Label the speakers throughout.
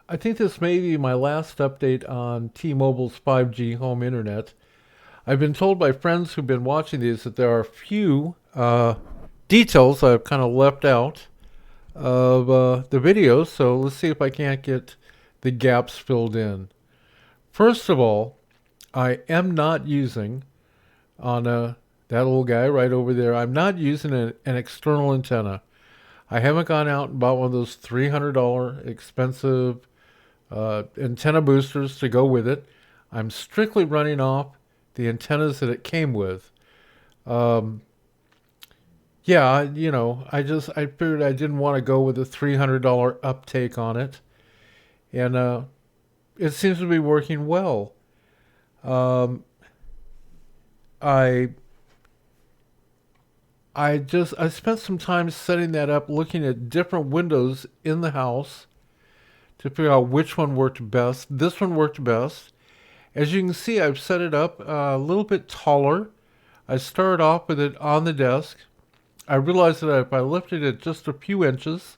Speaker 1: I think this may be my last update on T-Mobile's 5G home internet. I've been told by friends who've been watching these that there are a few details I've kind of left out of the videos, so let's see if I can't get the gaps filled in. First of all, I am not using on that little guy right over there, I'm not using an external antenna. I haven't gone out and bought one of those $300 expensive antenna boosters to go with it. I'm strictly running off the antennas that it came with. Um, yeah, I figured I didn't want to go with a $300 uptake on it, and it seems to be working well. Um, I I spent some time setting that up, looking at different windows in the house to figure out which one worked best. This one worked best. As you can see, I've set it up a little bit taller. I started off with it on the desk. I realized that if I lifted it just a few inches,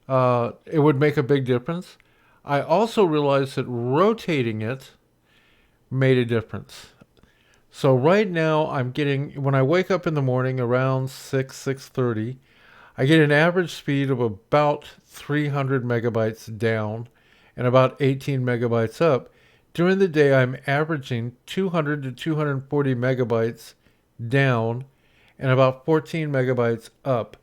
Speaker 1: it would make a big difference. I also realized that rotating it made a difference. So right now I'm getting, when I wake up in the morning around 6:30, I get an average speed of about 300 megabytes down and about 18 megabytes up. During the day, I'm averaging 200 to 240 megabytes down and about 14 megabytes up,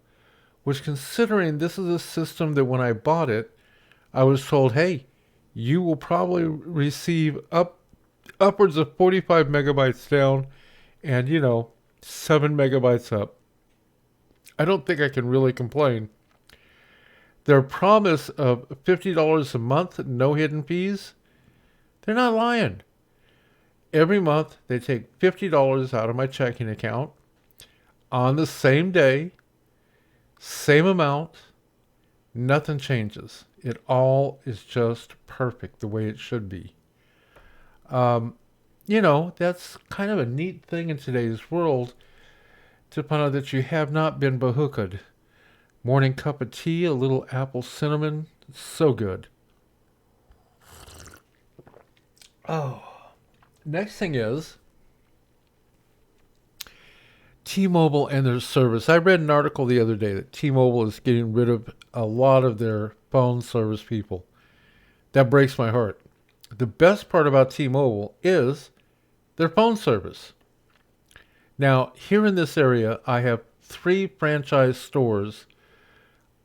Speaker 1: which, considering this is a system that when I bought it, I was told, hey, you will probably receive upwards of 45 megabytes down and, 7 megabytes up. I don't think I can really complain. Their promise of $50 a month, no hidden fees, they're not lying. Every month, they take $50 out of my checking account on the same day, same amount, nothing changes. It all is just perfect the way it should be. Um, that's kind of a neat thing in today's world to find out that you have not been behooked. Morning cup of tea, a little apple cinnamon, so good. Oh, next thing is T-Mobile and their service. I read an article the other day that T-Mobile is getting rid of a lot of their phone service people. That breaks my heart. The best part about T-Mobile is their phone service. Now, here in this area, I have 3 franchise stores,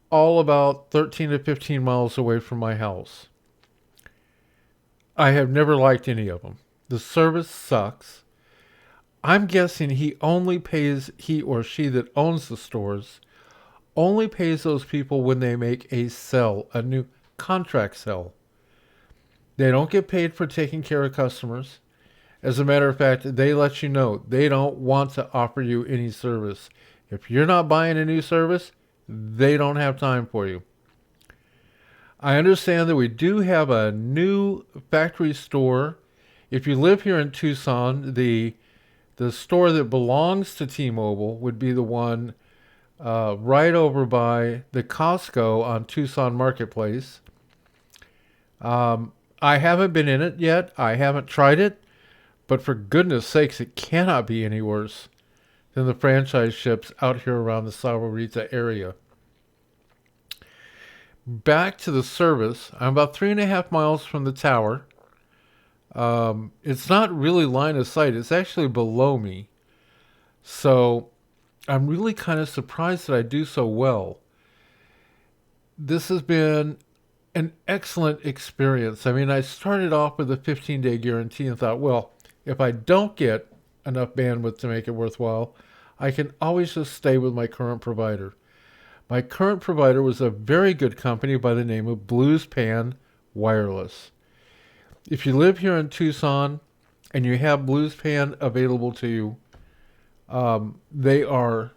Speaker 1: all about 13 to 15 miles away from my house. I have never liked any of them. The service sucks. I'm guessing he or she that owns the stores only pays those people when they make a sell, a new contract sell. They don't get paid for taking care of customers. As a matter of fact, they let you know they don't want to offer you any service. If you're not buying a new service, they don't have time for you. I understand that we do have a new factory store. If you live here in Tucson, the store that belongs to T-Mobile would be the one right over by the Costco on Tucson Marketplace. I haven't been in it yet. I haven't tried it. But for goodness sakes, it cannot be any worse than the franchise ships out here around the Sahuarita area. Back to the service. I'm about 3.5 miles from the tower. It's not really line of sight. It's actually below me. So I'm really kind of surprised that I do so well. This has been an excellent experience. I mean, I started off with a 15-day guarantee and thought, well, if I don't get enough bandwidth to make it worthwhile, I can always just stay with my current provider. My current provider was a very good company by the name of Bluespan Wireless. If you live here in Tucson and you have Bluespan available to you, they are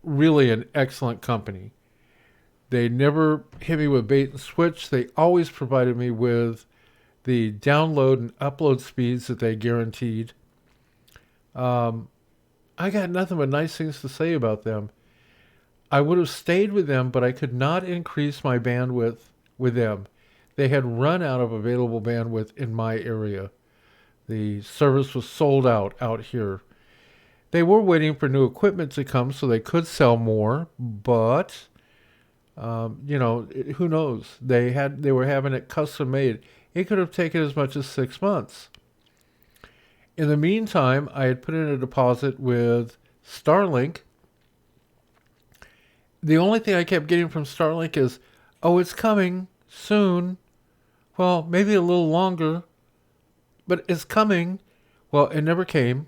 Speaker 1: really an excellent company. They never hit me with bait and switch. They always provided me with the download and upload speeds that they guaranteed. Um, I got nothing but nice things to say about them. I would have stayed with them, but I could not increase my bandwidth with them. they had run out of available bandwidth in my area. The service was sold out here. They were waiting for new equipment to come so they could sell more, but who knows? They were having it custom made. It could have taken as much as 6 months. In the meantime, I had put in a deposit with Starlink. The only thing I kept getting from Starlink is, oh, it's coming soon. Well, maybe a little longer, but it's coming. Well, it never came.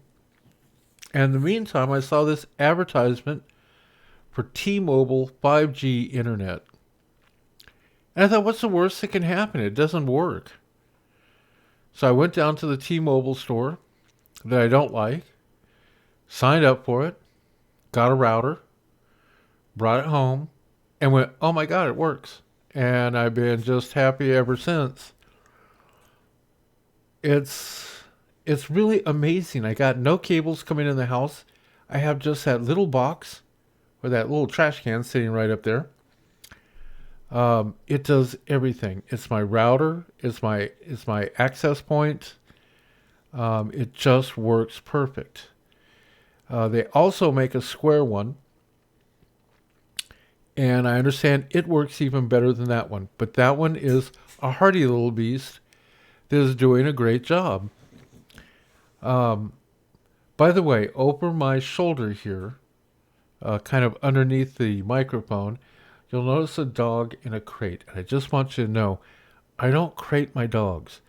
Speaker 1: And in the meantime, I saw this advertisement for T-Mobile 5G internet. And I thought, what's the worst that can happen? It doesn't work. So I went down to the T-Mobile store that I don't like, signed up for it, got a router, brought it home, and went, oh my God, it works. And I've been just happy ever since. It's really amazing. I got no cables coming in the house. I have just that little box or that little trash can sitting right up there. It does everything. It's my router. It's my access point. It just works perfect. They also make a square one, and I understand it works even better than that one. But that one is a hardy little beast that is doing a great job. By the way, over my shoulder here, kind of underneath the microphone, you'll notice a dog in a crate. And I just want you to know, I don't crate my dogs.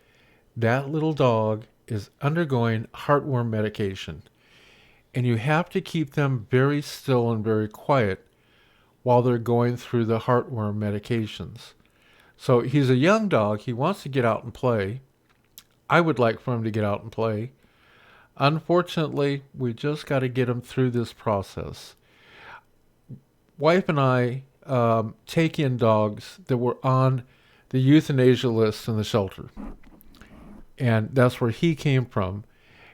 Speaker 1: That little dog is undergoing heartworm medication. And you have to keep them very still and very quiet while they're going through the heartworm medications. So he's a young dog. He wants to get out and play. I would like for him to get out and play. Unfortunately, we just got to get him through this process. Wife and I take in dogs that were on the euthanasia list in the shelter. And that's where he came from.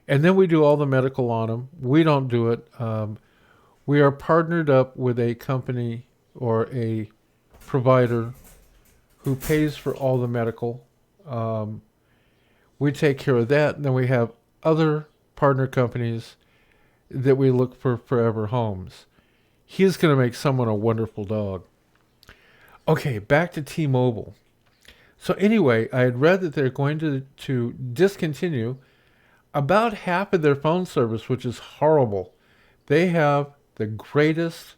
Speaker 1: And then we do all the medical on him. We don't do it. We are partnered up with a company or a provider who pays for all the medical. We take care of that. And then we have other partner companies that we look for forever homes. He's going to make someone a wonderful dog. Okay, back to T-Mobile. So anyway, I had read that they're going to discontinue about half of their phone service, which is horrible. They have the greatest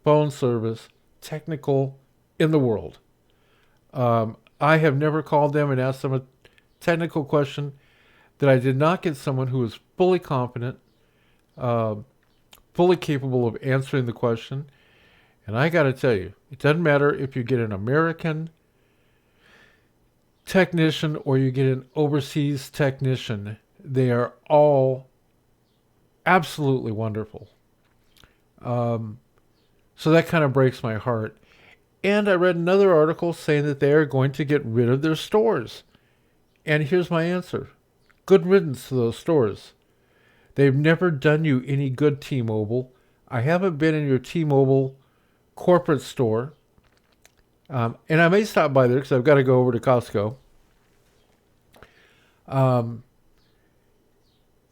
Speaker 1: phone service technical in the world. I have never called them and asked them a technical question that I did not get someone who was fully confident, fully capable of answering the question. And I got to tell you, it doesn't matter if you get an American technician or you get an overseas technician. They are all absolutely wonderful. So that kind of breaks my heart. And I read another article saying that they are going to get rid of their stores. And here's my answer. Good riddance to those stores. They've never done you any good, T-Mobile. I haven't been in your T-Mobile corporate store. And I may stop by there because I've got to go over to Costco. And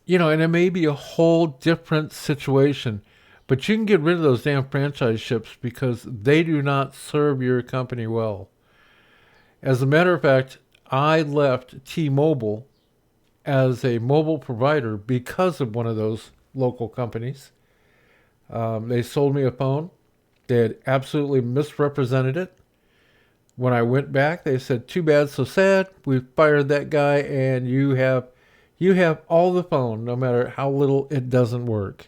Speaker 1: it may be a whole different situation. But you can get rid of those damn franchise ships because they do not serve your company well. As a matter of fact, I left T-Mobile as a mobile provider because of one of those local companies. They sold me a phone. They had absolutely misrepresented it. When I went back, they said, too bad, so sad. We fired that guy, and you have all the phone, no matter how little it doesn't work.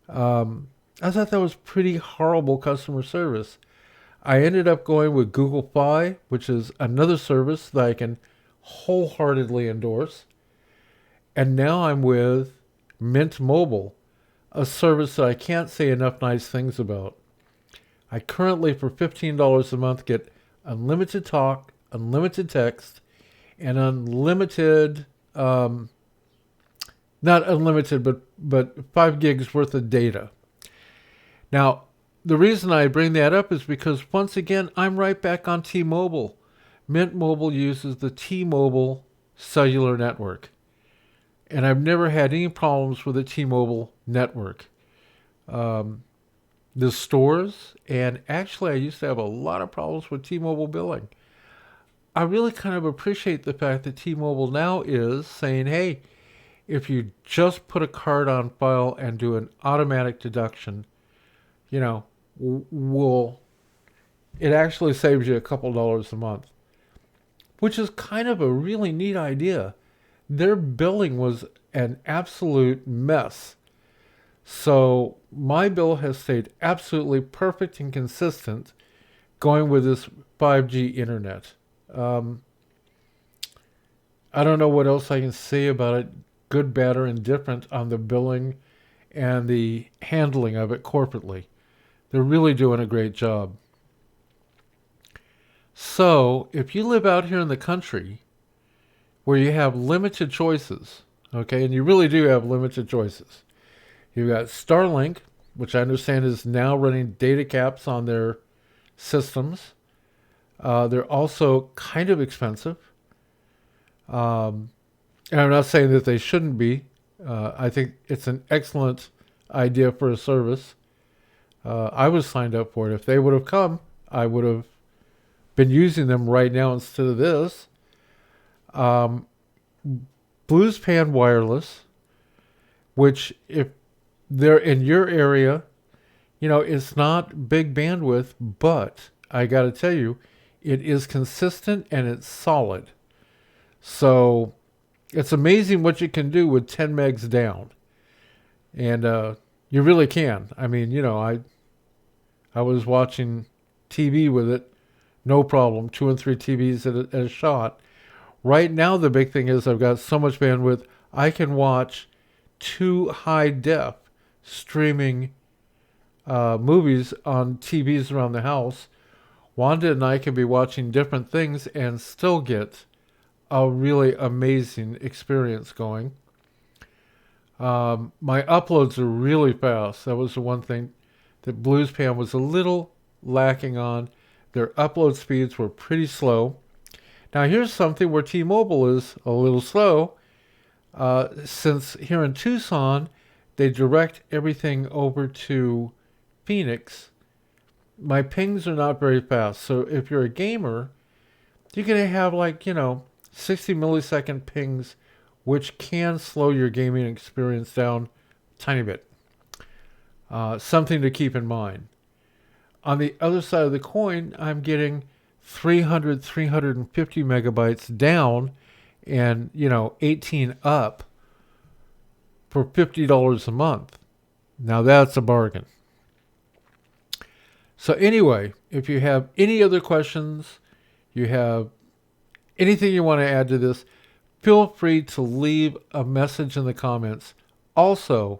Speaker 1: I thought that was pretty horrible customer service. I ended up going with Google Fi, which is another service that I can wholeheartedly endorse. And now I'm with Mint Mobile, a service that I can't say enough nice things about. I currently, for $15 a month, get unlimited talk, unlimited text, and unlimited, not unlimited, but 5 gigs worth of data. Now, the reason I bring that up is because, once again, I'm right back on T-Mobile. Mint Mobile uses the T-Mobile cellular network. And I've never had any problems with the T-Mobile network. Um, the stores, and actually I used to have a lot of problems with T-Mobile billing. I really kind of appreciate the fact that T-Mobile now is saying, hey, if you just put a card on file and do an automatic deduction, you know, will it actually saves you a couple dollars a month, which is kind of a really neat idea. Their billing was an absolute mess. So my bill has stayed absolutely perfect and consistent going with this 5G internet. Um, I don't know what else I can say about it, good, bad, or indifferent, on the billing and the handling of it corporately. They're really doing a great job. So, if you live out here in the country where you have limited choices, okay, and you really do have limited choices, you've got Starlink, which I understand is now running data caps on their systems. They're also kind of expensive. Um, and I'm not saying that they shouldn't be. I think it's an excellent idea for a service. I was signed up for it. If they would have come, I would have been using them right now instead of this. Um, Bluespan Wireless, which if they're in your area, you know, it's not big bandwidth, but I got to tell you, it is consistent and it's solid. So it's amazing what you can do with 10 megs down. And you really can. I mean, you know, I was watching TV with it, no problem, 2 and 3 TVs at a shot. Right now, the big thing is I've got so much bandwidth, I can watch 2 high def streaming movies on TVs around the house. Wanda and I can be watching different things and still get a really amazing experience going. My uploads are really fast. That was the one thing that Bluespan was a little lacking on. Their upload speeds were pretty slow. Now here's something where T-Mobile is a little slow. Since here in Tucson, they direct everything over to Phoenix, my pings are not very fast. So if you're a gamer, you're going to have 60 millisecond pings, which can slow your gaming experience down a tiny bit. Something to keep in mind. On the other side of the coin, I'm getting 300, 350 megabytes down and, 18 up for $50 a month. Now that's a bargain. So anyway, if you have any other questions, you have anything you want to add to this, feel free to leave a message in the comments. Also,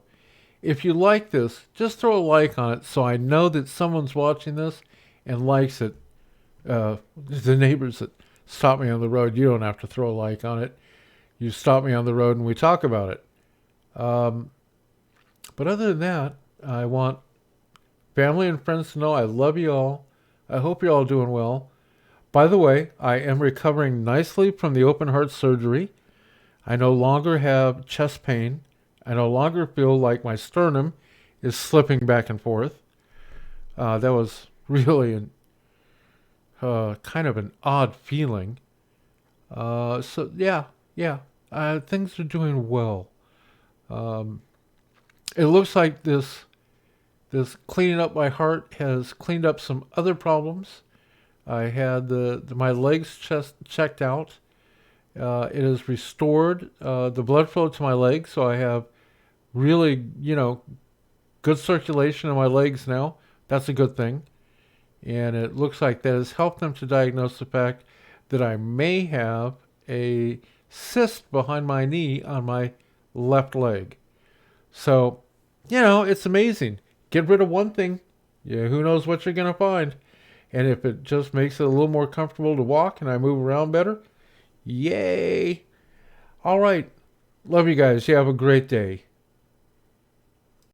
Speaker 1: if you like this, just throw a like on it so I know that someone's watching this and likes it. The neighbors that stop me on the road, you don't have to throw a like on it. You stop me on the road and we talk about it. But other than that, I want family and friends to know I love you all. I hope you're all doing well. By the way, I am recovering nicely from the open heart surgery. I no longer have chest pain. I no longer feel like my sternum is slipping back and forth. That was really kind of an odd feeling. So yeah, things are doing well. It looks like this cleaning up my heart has cleaned up some other problems. I had my legs checked out. It has restored the blood flow to my legs, so I have really, good circulation in my legs now. That's a good thing. And it looks like that has helped them to diagnose the fact that I may have a cyst behind my knee on my left leg. So, it's amazing. Get rid of one thing, who knows what you're going to find. And if it just makes it a little more comfortable to walk and I move around better, yay. All right. Love you guys. You have a great day.